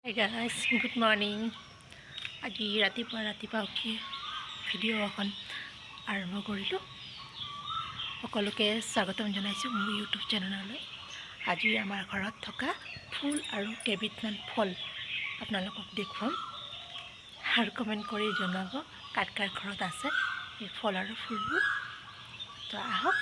Hey guys, good morning. আজি ৰাতিপুৱা উঠি ভিডিঅ' এখন আৰম্ভ কৰিলোঁ। সকলোকে স্বাগতম জনাইছোঁ মোৰ ইউটিউব চেনেললৈ। আজি আমাৰ ঘৰত থকা ফুল আৰু কেইবিধমান ফল আপোনালোকক দেখুৱাম আৰু কমেণ্ট কৰি জনাব কাৰ কাৰ ঘৰত আছে এই ফল আৰু ফুলবোৰ। তো আহক।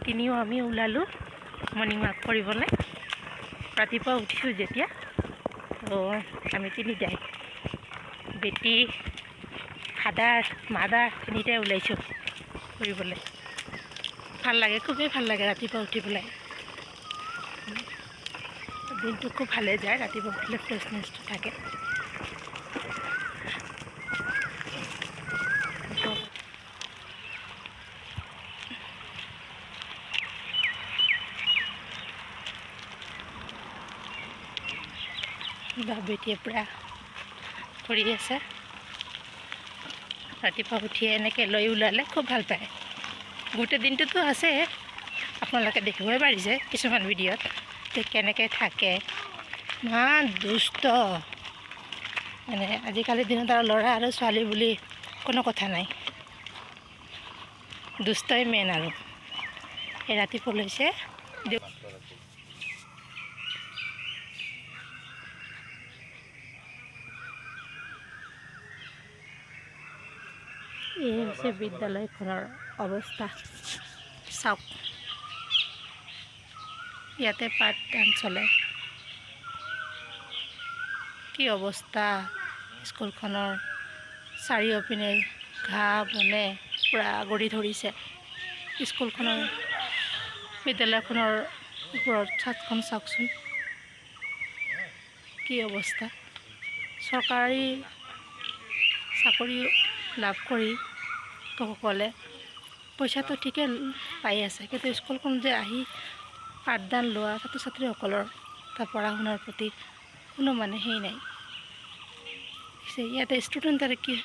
তিনিও আমি ওলালোঁ মৰ্ণিং ৱাক কৰিবলৈ। ৰাতিপুৱা উঠিছোঁ যেতিয়া, তো আমি তিনিটাই বেটি ফাদাৰ মাদাৰ তিনিটাই ওলাইছোঁ ফুৰিবলৈ। ভাল লাগে, খুবেই ভাল লাগে ৰাতিপুৱা উঠি পেলাই। দিনটো খুব ভালে যায়, ৰাতিপুৱা উঠিলে ফ্ৰেছনেছটো থাকে। বেটিয়ে পূৰা কৰি আছে। ৰাতিপুৱা উঠিয়ে এনেকৈ লৈ ওলালে খুব ভাল পায়। গোটেই দিনটোতো আছে, আপোনালোকে দেখিবই পাৰিছে কিছুমান ভিডিঅ'ত যে কেনেকৈ থাকে। ইমান দুষ্ট, মানে আজিকালিৰ দিনত আৰু ল'ৰা আৰু ছোৱালী বুলি কোনো কথা নাই, দুষ্টই মেইন। আৰু এই ৰাতিপুৱা লৈছে এই হৈছে বিদ্যালয়খনৰ অৱস্থা। চাওক, ইয়াতে পাঠদান চলে। কি অৱস্থা স্কুলখনৰ, চাৰিওপিনে ঘাঁহ বনে পূৰা গৰি ধৰিছে। স্কুলখনৰ বিদ্যালয়খনৰ ওপৰত ছাদখন চাওকচোন, কি অৱস্থা। চৰকাৰী চাকৰি লাভ কৰি সকলে পইচাটো ঠিকে পাই আছে, কিন্তু স্কুলখন যে আহি পাঠদান লোৱা ছাত্ৰ ছাত্ৰীসকলৰ তাৰ পঢ়া শুনাৰ প্ৰতি কোনো মানে সেই নাই। ইয়াতে ষ্টুডেণ্ট আৰু কি